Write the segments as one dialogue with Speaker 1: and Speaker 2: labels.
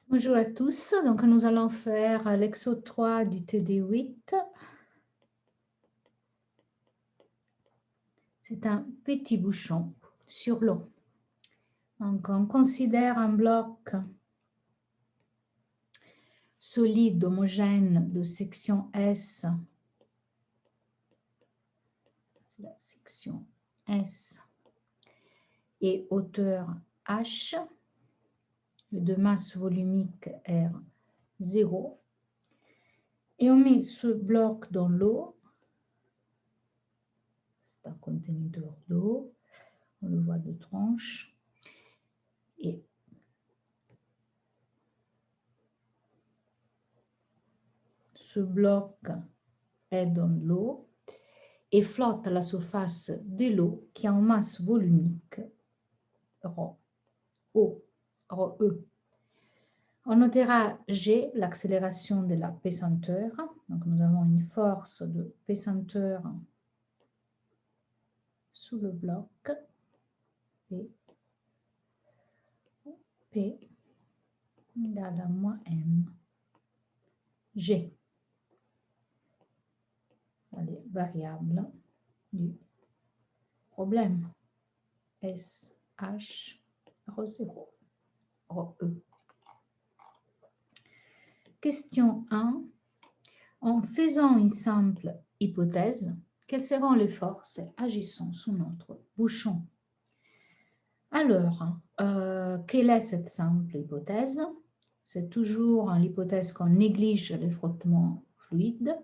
Speaker 1: Bonjour à tous, donc nous allons faire l'exo 3 du TD8. C'est un petit bouchon sur l'eau. Donc on considère un bloc solide homogène de section S, c'est la section S, et hauteur H, de masse volumique R0, et on met ce bloc dans l'eau. C'est un conteneur d'eau, on le voit de tranche, et ce bloc est dans l'eau et flotte à la surface de l'eau qui a une masse volumique ρ, O, ρe. On notera G, l'accélération de la pesanteur. Donc nous avons une force de pesanteur sous le bloc, P égale à moins M, G, les variables du problème, S, H, ρ0, ρe. Question 1. En faisant une simple hypothèse, quelles seront les forces agissant sous notre bouchon? Alors, quelle est cette simple hypothèse? C'est toujours l'hypothèse qu'on néglige les frottements fluides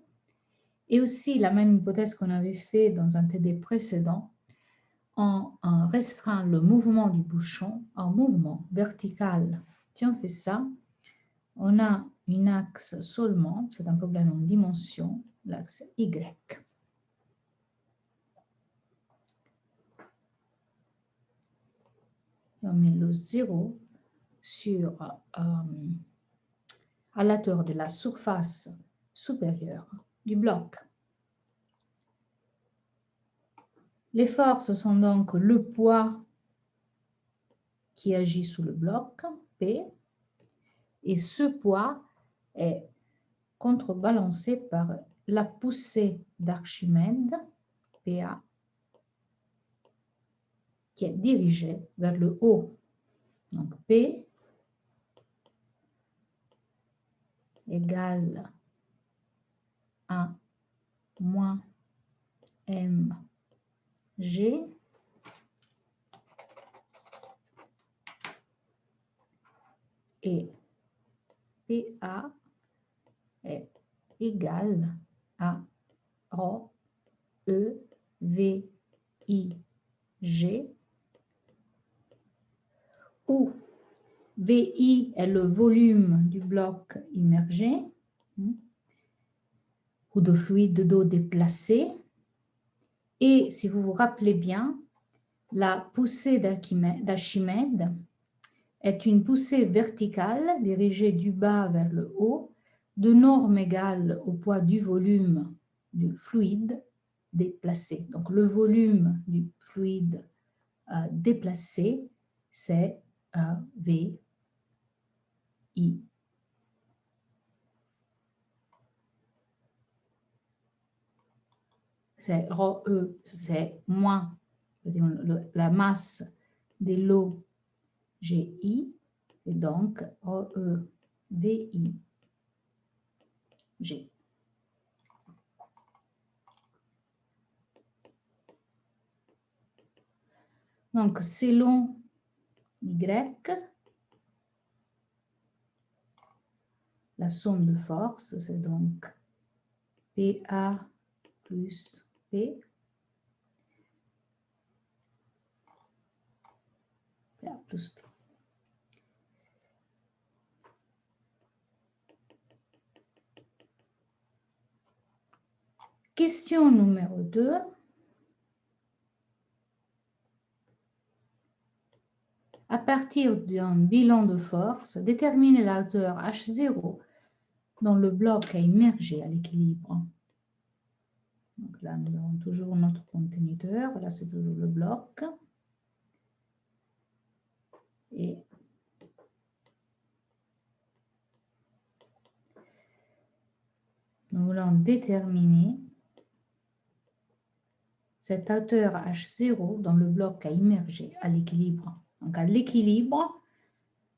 Speaker 1: et aussi la même hypothèse qu'on avait fait dans un TD précédent. On restreint le mouvement du bouchon en mouvement vertical. Si on fait ça, on a un axe seulement, c'est un problème en dimension, l'axe Y. On met le 0 sur à la hauteur de la surface supérieure du bloc. Les forces sont donc le poids qui agit sous le bloc, P, et ce poids est contrebalancé par la poussée d'Archimède, PA, qui est dirigée vers le haut. Donc P égale à moins mg et PA est égal à ρ E V I G, où VI est le volume du bloc immergé ou de fluide d'eau déplacé. Et si vous vous rappelez bien, la poussée d'Archimède est une poussée verticale dirigée du bas vers le haut, de norme égale au poids du volume du fluide déplacé. Donc le volume du fluide déplacé, c'est V I. C'est ρe, c'est moins la masse de l'eau GI, et donc ρe VI G. Donc selon Y, la somme de force, c'est donc PA plus P, PA plus P. Question numéro 2. À partir d'un bilan de force, détermine la hauteur H0 dont le bloc est immergé à l'équilibre. Donc là, nous avons toujours notre conteneur. Là, c'est toujours le bloc. Et déterminer cette hauteur H0 dans le bloc à immerger à l'équilibre. Donc, à l'équilibre,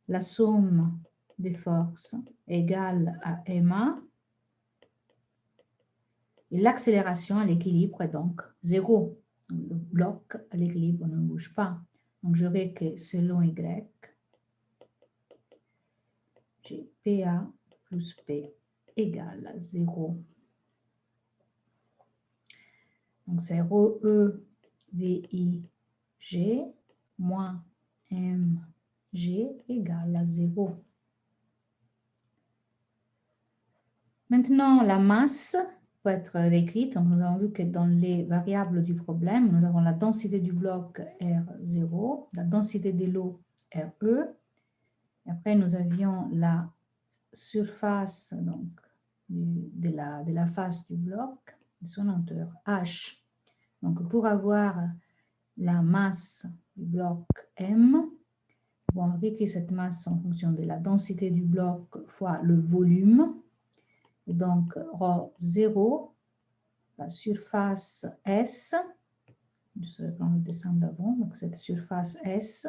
Speaker 1: la somme des forces est égale à MA et l'accélération à l'équilibre est donc 0. Le bloc à l'équilibre ne bouge pas. Donc, j'aurai que selon Y, j'ai PA plus P égale à 0. Donc, c'est ρ E VI G moins MG égale à 0. Maintenant, la masse peut être réécrite. Donc, nous avons vu que dans les variables du problème, nous avons la densité du bloc R0, la densité de l'eau RE. Et après, nous avions la surface donc, de la face du bloc, son hauteur H. Donc, pour avoir la masse du bloc M, on réécrit cette masse en fonction de la densité du bloc fois le volume. Et donc, ρ0, la surface S, je vais prendre le dessin d'avant, donc cette surface S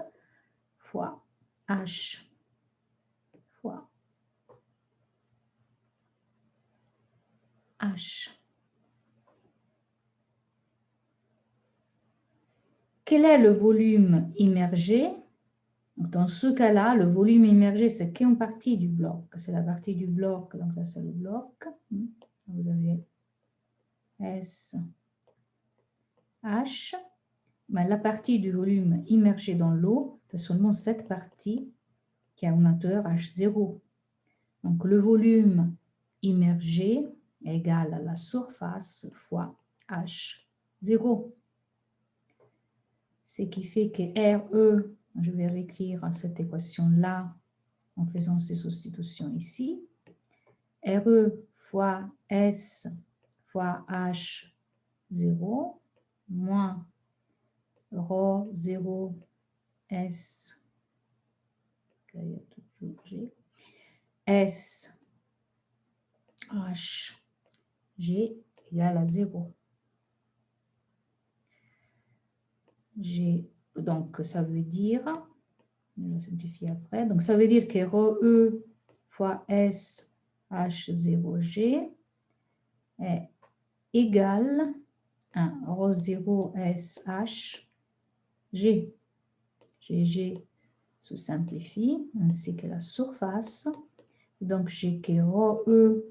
Speaker 1: fois H fois H. Quel est le volume immergé? Donc, dans ce cas-là, le volume immergé, c'est qu'une partie du bloc. C'est la partie du bloc, donc là, c'est le bloc. Vous avez S, H. Mais la partie du volume immergé dans l'eau, c'est seulement cette partie qui a une hauteur H0. Donc, le volume immergé est égal à la surface fois H0. Ce qui fait que RE, je vais réécrire cette équation-là en faisant ces substitutions ici. RE fois S fois H0 moins ρ0 S, S H G égale à 0. Donc, ça veut dire, je vais simplifier après, donc ça veut dire que ρE fois S H0G est égal à ρ0 SH G. GG se simplifie, ainsi que la surface. Donc, j'ai que ρE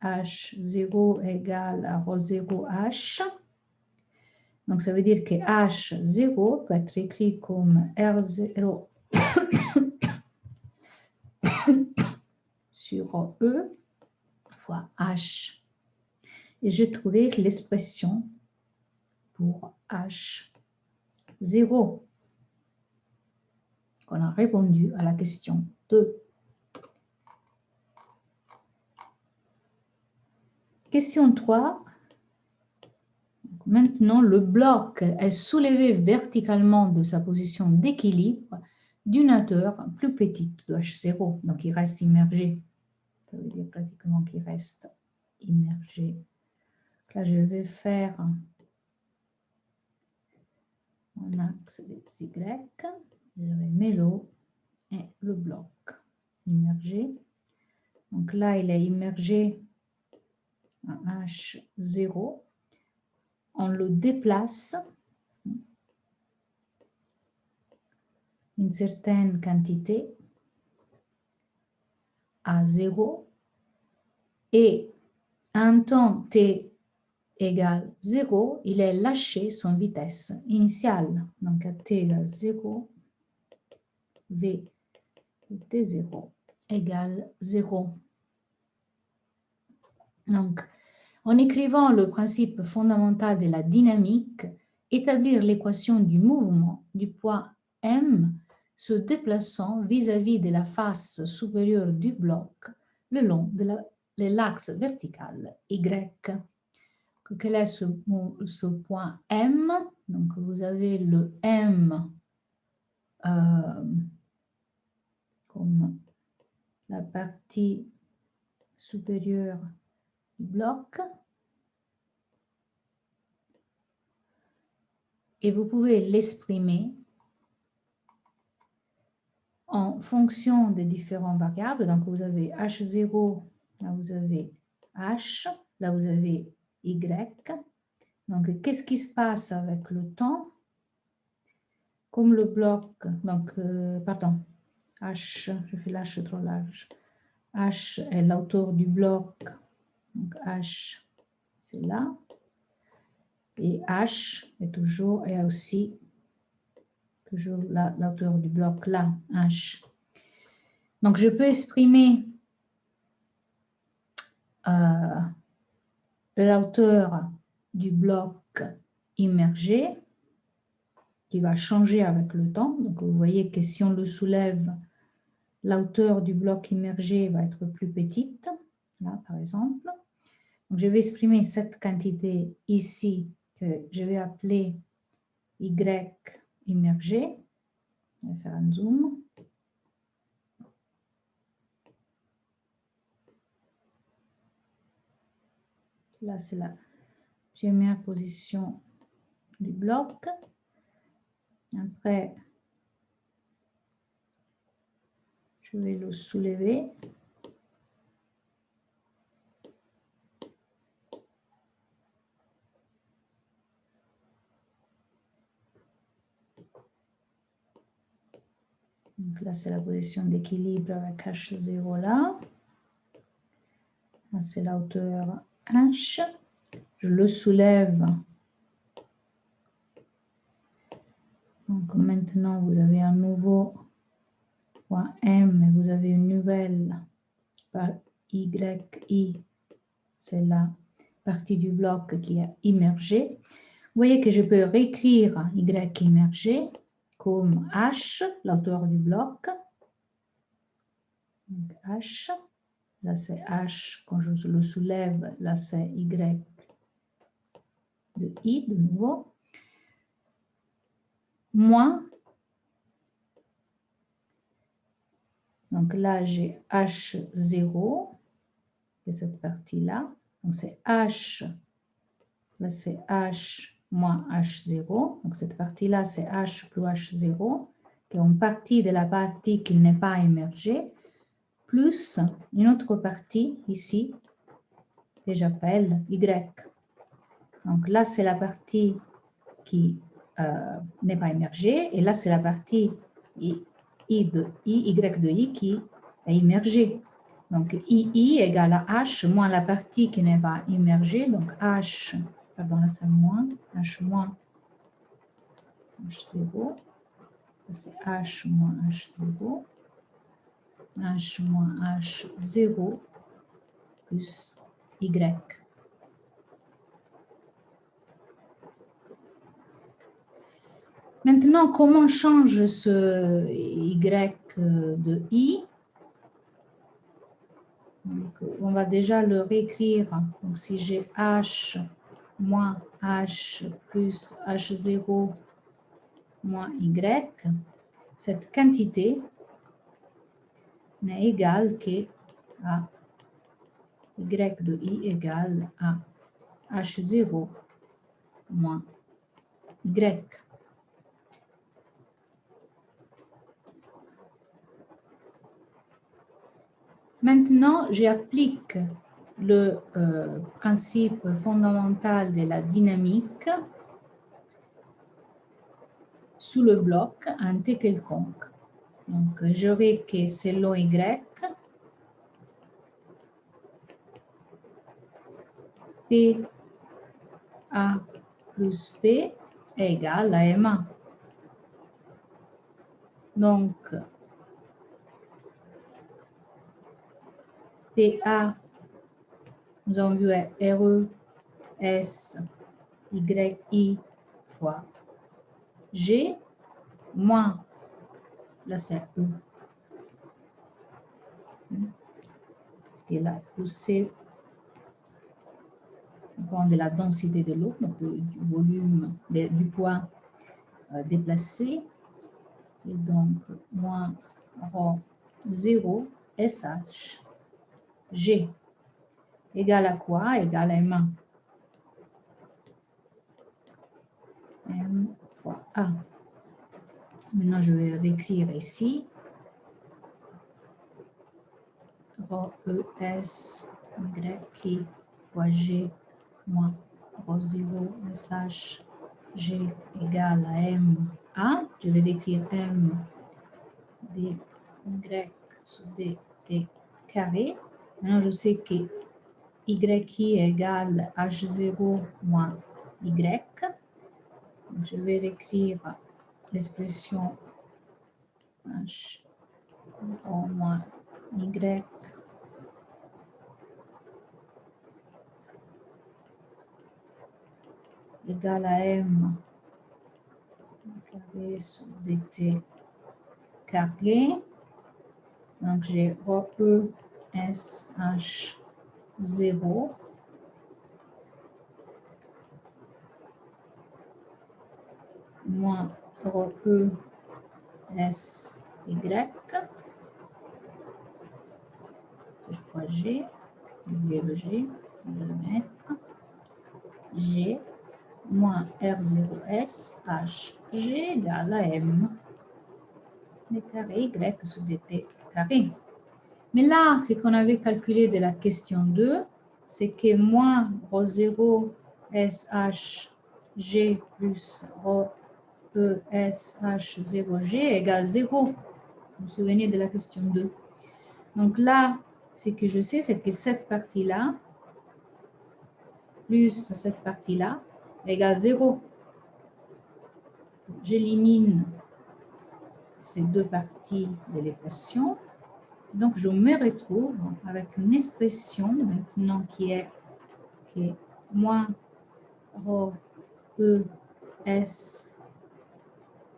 Speaker 1: H0 égale à ρ0 H. Donc, ça veut dire que H0 peut être écrit comme R0 sur E fois H. Et j'ai trouvé l'expression pour H0. On a répondu à la question 2. Question 3. Maintenant, le bloc est soulevé verticalement de sa position d'équilibre d'une hauteur plus petite de H0. Donc, il reste immergé. Ça veut dire pratiquement qu'il reste immergé. Là, je vais faire mon axe des Y. Je mets l'eau et le bloc immergé. Donc là, il est immergé à H0. On le déplace une certaine quantité à 0 et à un temps t égale 0, il est lâché son vitesse initiale. Donc à t égale 0, v de t0 égale 0. Donc, en écrivant le principe fondamental de la dynamique, établir l'équation du mouvement du point M se déplaçant vis-à-vis de la face supérieure du bloc le long de l'axe vertical Y. Quel est ce point M? Donc, vous avez le M comme la partie supérieure du bloc. Et vous pouvez l'exprimer en fonction des différentes variables. Donc, vous avez H0, là vous avez H, là vous avez Y. Donc, qu'est-ce qui se passe avec le temps? Comme le bloc, donc, pardon, H, je fais l'H trop large. H est la hauteur du bloc, donc H, c'est là. Et H est toujours, et aussi, toujours la hauteur du bloc là, H. Donc, je peux exprimer la hauteur du bloc immergé qui va changer avec le temps. Donc, vous voyez que si on le soulève, la hauteur du bloc immergé va être plus petite, là par exemple. Donc, je vais exprimer cette quantité ici que je vais appeler Y immergé. Je vais faire un zoom. Là, c'est la première position du bloc. Après, je vais le soulever. Donc là, c'est la position d'équilibre avec H0 là. Là, c'est la hauteur H. Je le soulève. Donc maintenant, vous avez un nouveau point M et vous avez une nouvelle par YI. C'est la partie du bloc qui est immergée. Vous voyez que je peux réécrire Y immergé comme H, la hauteur du bloc. Donc H. Là, c'est H. Quand je le soulève, là, c'est Y de I de nouveau. Moins. Donc là, j'ai H0, c'est cette partie-là. Donc c'est H, là c'est H moins H0. Donc cette partie-là, c'est H plus H0, qui est une partie de la partie qui n'est pas émergée, plus une autre partie ici, que j'appelle Y. Donc là, c'est la partie qui n'est pas émergée, et là, c'est la partie Y de I qui est immergée. Donc, I égale à H moins la partie qui n'est pas immergée. Donc, H, pardon, là c'est moins, H moins H0. C'est H moins H0. H moins H0 plus Y. Maintenant, comment on change ce Y de I? Donc, on va déjà le réécrire. Donc, si j'ai H moins H plus H0 moins Y, cette quantité n'est égale qu'à Y de I égale à H0 moins Y. Maintenant, j'applique le principe fondamental de la dynamique sous le bloc en T quelconque. Donc, j'aurai que selon Y, PA plus P est égal à MA. Donc, PA, nous avons vu RE, S, YI fois G, moins, là c'est E. Et la poussée dépend de la densité de l'eau, donc du volume, du poids déplacé. Et donc, moins rho 0 SH G. égale à quoi? Égale à M1. M fois A. Maintenant, je vais l'écrire ici. Rho E S Y qui fois G moins Rho 0 SH G égale à M A. Je vais l'écrire M D Y sur D T carré. Maintenant, je sais que YI égale H0 moins Y. Donc, je vais écrire l'expression H0 moins Y égale à M carré sur dt carré. Donc, j'ai Rho E S H 0 moins Rho E S Y fois G, oubliez le G, je vais le mettre, G moins R0S H G égale à M d carré Y sur dt carré. Mais là, ce qu'on avait calculé de la question 2, c'est que moins Rho 0 SH G plus Rho E SH 0G égale 0. Vous vous souvenez de la question 2. Donc là, ce que je sais, c'est que cette partie-là, plus cette partie-là, égale 0. J'élimine ces deux parties de l'équation. Donc, je me retrouve avec une expression maintenant qui est moins Rho E S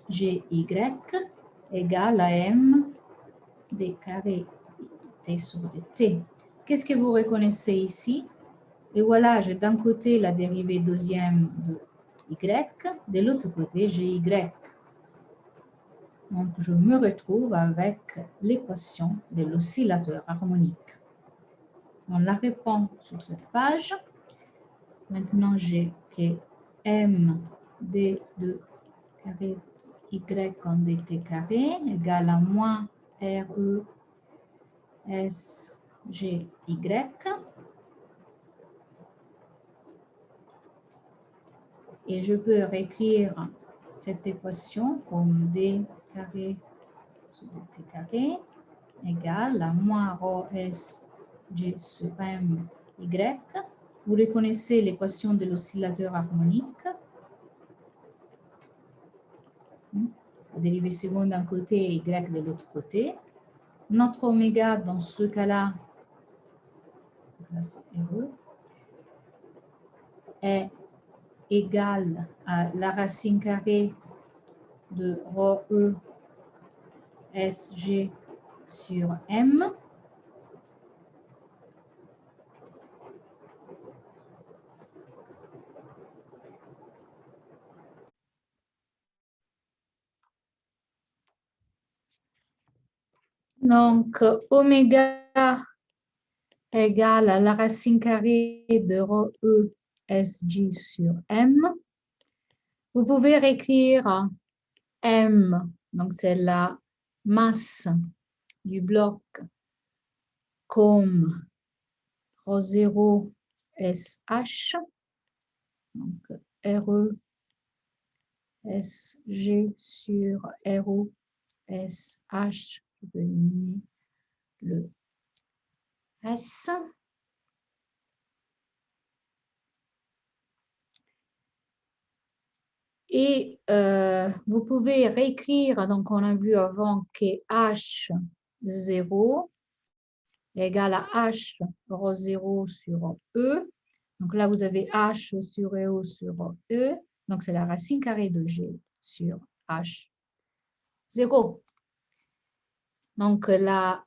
Speaker 1: G Y égale à M d carré T sur dt. Qu'est-ce que vous reconnaissez ici? Et voilà, j'ai d'un côté la dérivée deuxième de Y, de l'autre côté, j'ai Y. Donc, je me retrouve avec l'équation de l'oscillateur harmonique. On la reprend sur cette page. Maintenant, j'ai que M d de carré Y en dt carré égale à moins RE S G Y. Et je peux réécrire cette équation comme d carré sur dt carré égale à moins Rho S G sur M Y. Vous reconnaissez l'équation de l'oscillateur harmonique. La dérivée seconde d'un côté et Y de l'autre côté. Notre oméga, dans ce cas-là, est égal à la racine carrée de Rho E SG sur M. Donc, oméga égale à la racine carrée de Rho E SG sur M. Vous pouvez réécrire M, donc c'est la masse du bloc comme Rho 0 SH, donc RE SG sur RO SH, je peux éliminer le S. Et vous pouvez réécrire, donc on a vu avant que H0 égale à H Rho 0 sur E. Donc là, vous avez H sur E sur E. Donc c'est la racine carrée de G sur H0. Donc la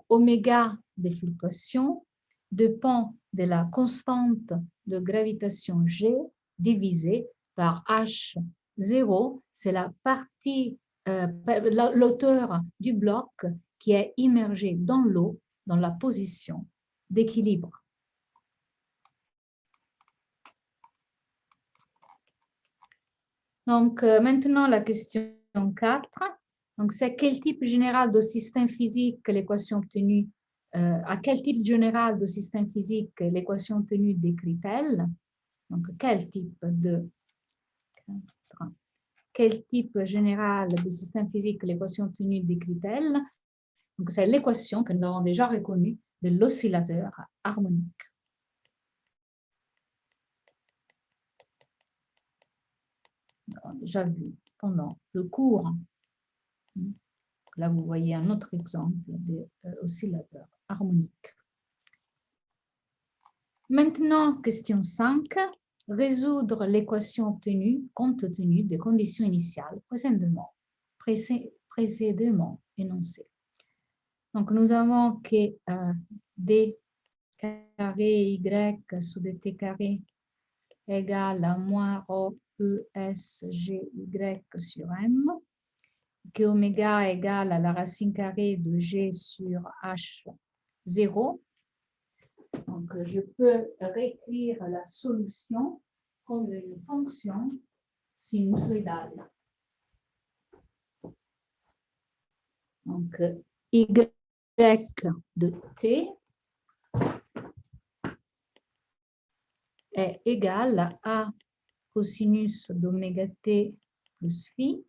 Speaker 1: oméga des fluctuations dépend de la constante de gravitation G divisée par H0. C'est la partie, l'auteur du bloc qui est immergé dans l'eau dans la position d'équilibre. Donc, maintenant, la question 4. Donc, c'est quel type général de système physique l'équation obtenue, à quel type général de système physique l'équation obtenue décrit-elle? Donc, quel type général de système physique l'équation obtenue décrit-elle? Donc, c'est l'équation que nous avons déjà reconnue de l'oscillateur harmonique. On a déjà vu pendant le cours. Là, vous voyez un autre exemple d'oscillateur harmonique. Maintenant, question 5. Résoudre l'équation obtenue compte tenu des conditions initiales précédemment énoncées. Donc, nous avons que d carré y sous dt carré égale à moins rho e s g y sur m, que oméga égale à la racine carrée de g sur h0. Donc, je peux réécrire la solution comme une fonction sinusoïdale. Donc, y de t est égal à A cosinus d'oméga t plus phi.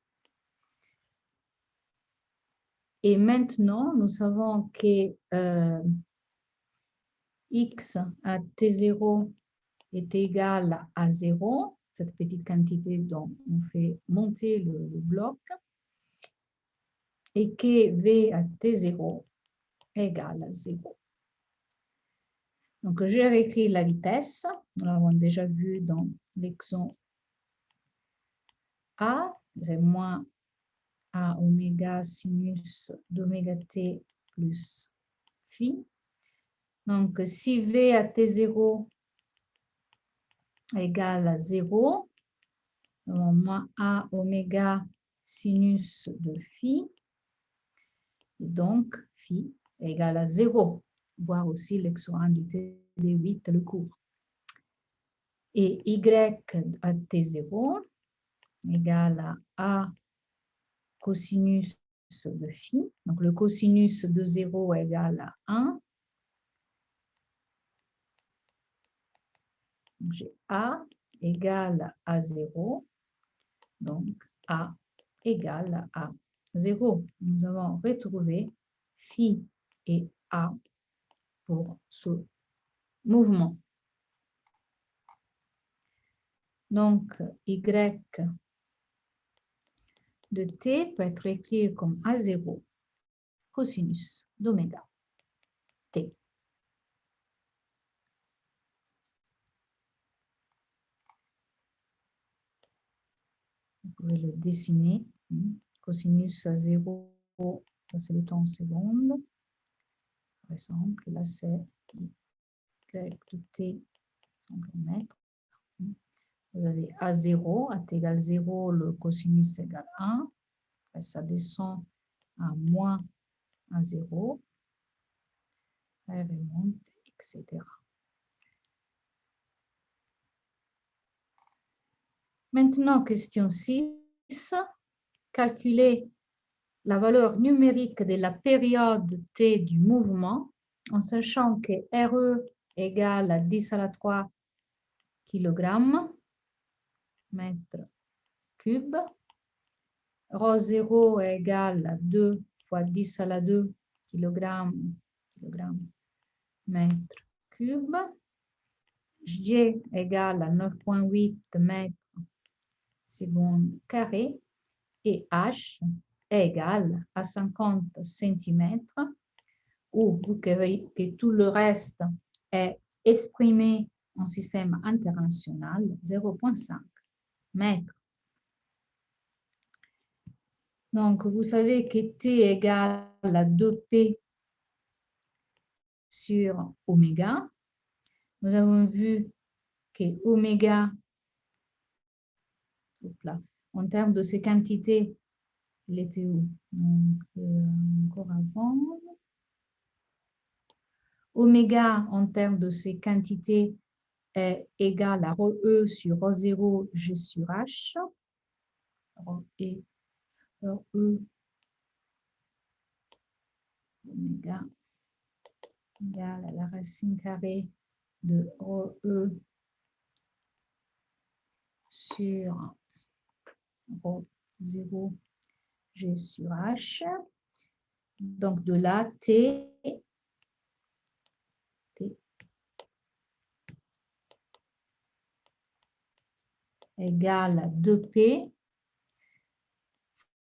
Speaker 1: Et maintenant, nous savons que x à t0 est égal à 0, cette petite quantité dont on fait monter le bloc, et que v à t0 est égal à 0. Donc, je réécris la vitesse. Nous l'avons déjà vu dans l'exemple A. C'est moins A oméga sinus d'oméga t plus phi. Donc, si V à T0 égale à 0, moins A oméga sinus de phi, et donc phi égale à 0, voir aussi l'exorant du TD8, le cours. Et Y à T0 égale à A cosinus de phi. Donc, le cosinus de 0 égale à 1. J'ai A égale à 0, donc A égale à 0. Nous avons retrouvé phi et A pour ce mouvement. Donc, Y de t peut être écrit comme A0 cosinus d'oméga t. Vous pouvez le dessiner. Cosinus à 0, ça c'est le temps en secondes. Par exemple, là c'est Y de t en mètres. Vous avez A0, à t égale 0, le cosinus égale 1. Après, ça descend à moins A0. Elle remonte, etc. Maintenant, question 6. Calculer la valeur numérique de la période t du mouvement en sachant que RE égale à 10 à la 3 kg mètre cube. Rho0 est égal à 2 fois 10 à la 2 kg mètre cube. G égale à 9,8 mètres seconde carré. Et H est égal à 50 cm, où vous voyez que tout le reste est exprimé en système international, 0,5 mètres. Donc, vous savez que T égale à 2P sur oméga. Nous avons vu que oméga, en termes de ces quantités, il était où? Donc, encore avant. Oméga, en termes de ces quantités, est égal à ρe sur ρ0 G sur H. rho E, alors E, oméga égale à la racine carrée de rho E sur rho 0 G sur H. Donc, de là, T égale 2P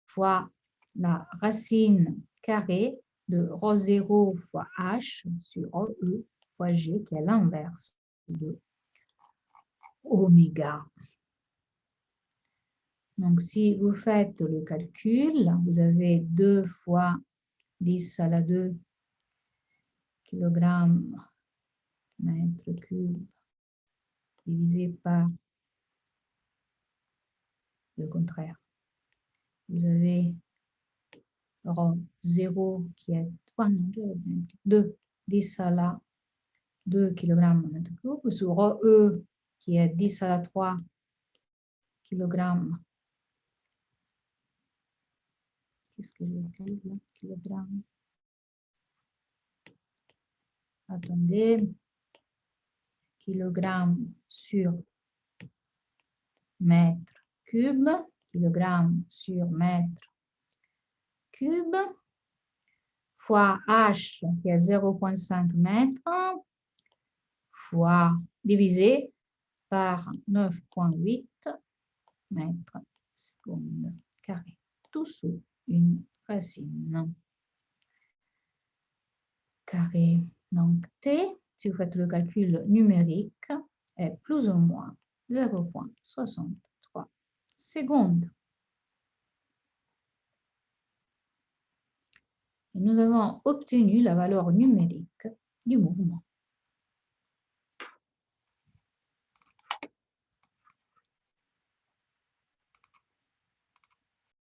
Speaker 1: fois la racine carrée de rho 0 fois H sur rho E fois G, qui est l'inverse de oméga. Donc, si vous faites le calcul, vous avez 2 fois 10 à la 2 kg mètre cube divisé par le contraire. Vous avez rho 0 qui est 2, 10 à la 2 kg mètre cube, sur rho E qui est 10 à la 3 kg. Qu'est-ce que j'ai écrit là? Kilogramme. Attendez. Kilogramme sur mètre cube. Kilogramme sur mètre cube. Fois H qui est 0,5 mètres. Fois divisé par 9,8 mètres secondes carrés. Tout sous une racine carrée. Donc, T, si vous faites le calcul numérique, est plus ou moins 0,63 secondes. Et nous avons obtenu la valeur numérique du mouvement.